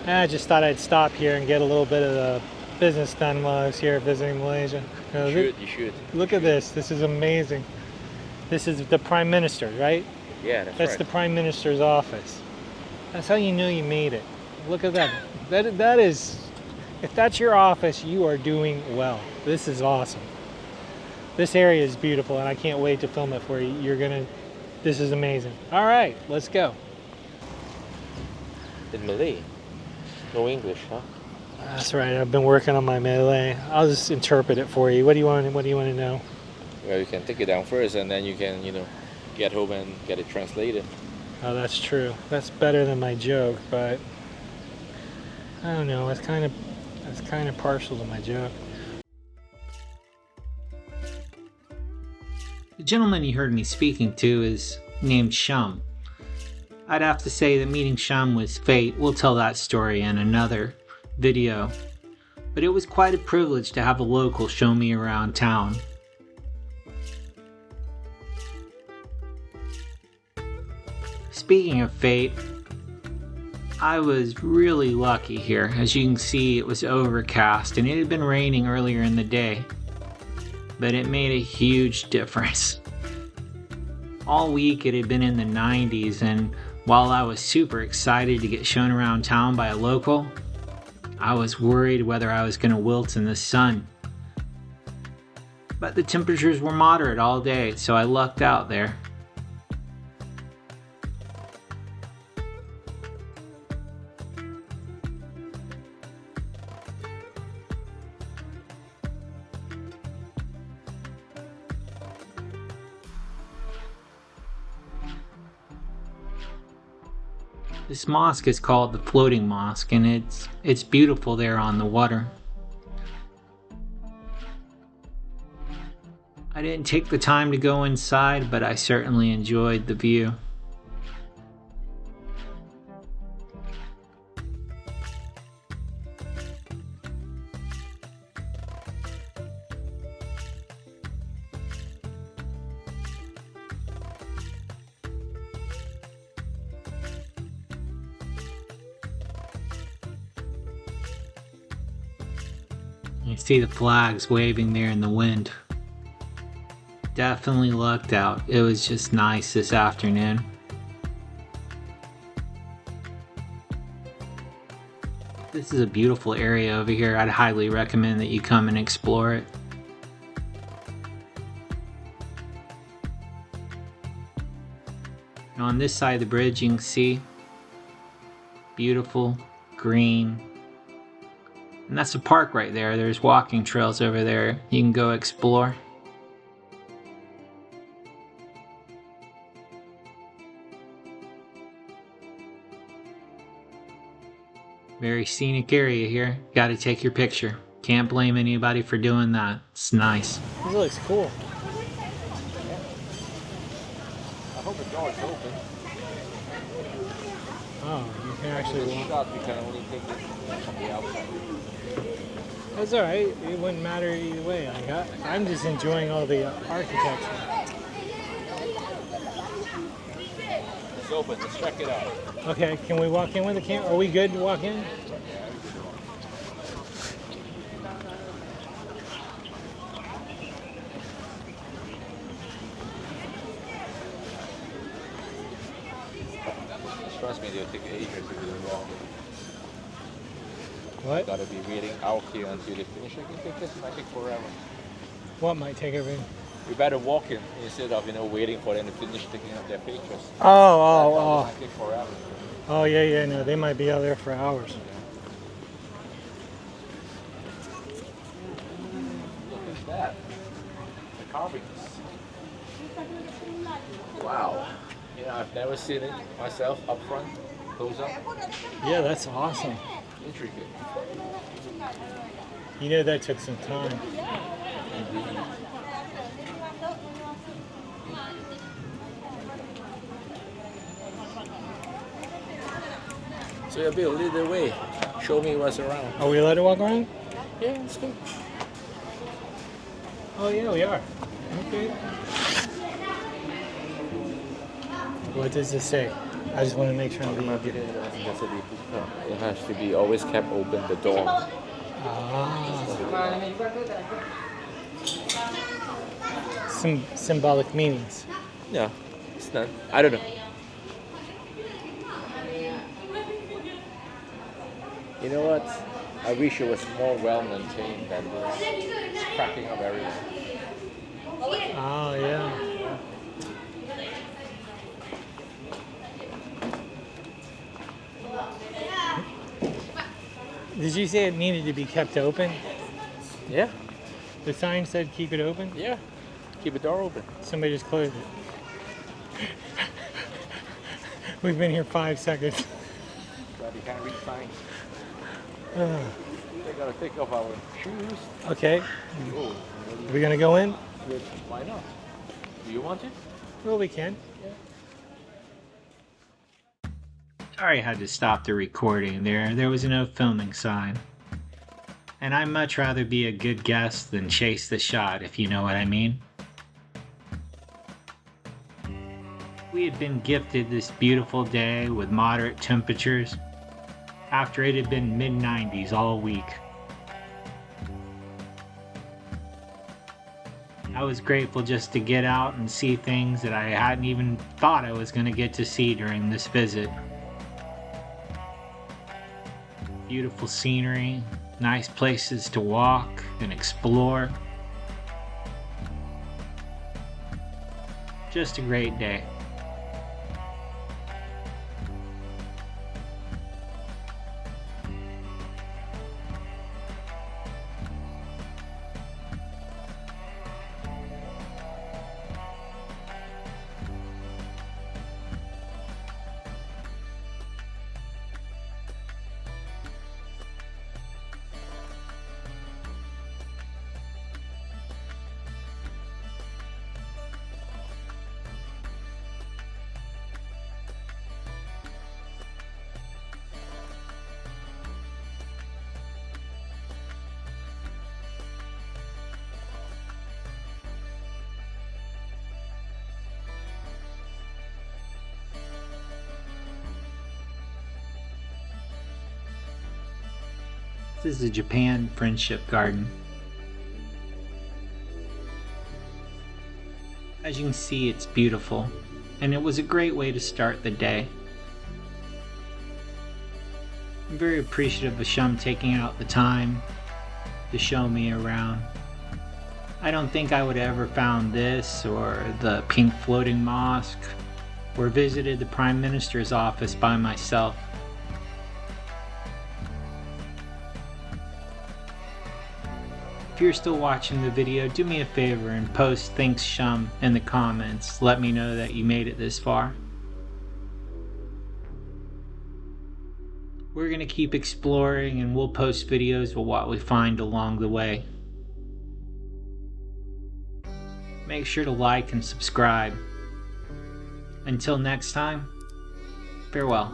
I just thought I'd stop here and get a little bit of the business done while I was here visiting Malaysia. You should. Look at this. This is amazing. This is the Prime Minister, right? Yeah, That's right. the Prime Minister's office. That's how you know you made it. Look at that. That is, if that's your office, you are doing well. This is awesome. This area is beautiful, and I can't wait to film it for you. This is amazing. All right, let's go. In Malay. No English, huh? That's right. I've been working on my Malay. I'll just interpret it for you. What do you want to know? Well, you can take it down first, and then you can, get home and get it translated. Oh, that's true. That's better than my joke, but I don't know. It's kind of partial to my joke. The gentleman you heard me speaking to is named Sham. I'd have to say that meeting Sham was fate. We'll tell that story in another video. But it was quite a privilege to have a local show me around town. Speaking of fate, I was really lucky here. As you can see, it was overcast and it had been raining earlier in the day. But it made a huge difference. All week it had been in the 90s, and while I was super excited to get shown around town by a local, I was worried whether I was going to wilt in the sun. But the temperatures were moderate all day, so I lucked out there. This mosque is called the Floating Mosque, and it's beautiful there on the water. I didn't take the time to go inside, but I certainly enjoyed the view. You see the flags waving there in the wind. Definitely lucked out. It was just nice this afternoon. This is a beautiful area over here. I'd highly recommend that you come and explore it. And on this side of the bridge you can see beautiful green. And that's a park right there. There's walking trails over there. You can go explore. Very scenic area here. Got to take your picture. Can't blame anybody for doing that. It's nice. This looks cool. I hope the door is open. Oh, you can actually walk. Shot, you can only take it from the outside. That's all right. It wouldn't matter either way. I'm just enjoying all the architecture. It's open. Let's check it out. Okay, can we walk in with the camera? Are we good to walk in? Trust me, they'll take ages to do it wrong. What? Gotta be waiting out here until they finish. I can take this. It might take forever. What might take everything? We better walk in instead of waiting for them to finish taking up their pictures. Oh. It might take forever. Oh, yeah, no, they might be out there for hours. Look at that. The carvings. Wow. I've never seen it myself up front, close up. Yeah, that's awesome. Intricate. You know that took some time. Indeed. So you'll be a little way. Show me what's around. Are we allowed to walk around? Yeah, let's go. Oh, yeah, we are. Okay. What does it say? I just want to make sure I'm being Automatically, it has to be always kept open, the door. Some symbolic meanings. Yeah, it's not. I don't know. You know what? I wish it was more well maintained than this. It's cracking up everywhere. Oh, yeah. Did you say it needed to be kept open? Yeah, The sign said keep it open? yeah. Keep the door open. Somebody just closed it. We've been here 5 seconds. But you can't read signs. Uh, We gotta take off our shoes. okay, Oh, are we gonna go in? why not? Do you want it? Well, we can. Sorry I had to stop the recording there. There was no filming sign. And I'd much rather be a good guest than chase the shot, if you know what I mean. We had been gifted this beautiful day with moderate temperatures after it had been mid-90s all week. I was grateful just to get out and see things that I hadn't even thought I was going to get to see during this visit. Beautiful scenery, nice places to walk and explore. Just a great day. This is the Japan Friendship Garden. As you can see, it's beautiful, and it was a great way to start the day. I'm very appreciative of Shum taking out the time to show me around. I don't think I would have ever found this or the pink floating mosque or visited the Prime Minister's office by myself. If you're still watching the video, do me a favor and post "Thanks Shum" in the comments. Let me know that you made it this far. We're going to keep exploring and we'll post videos of what we find along the way. Make sure to like and subscribe. Until next time, farewell.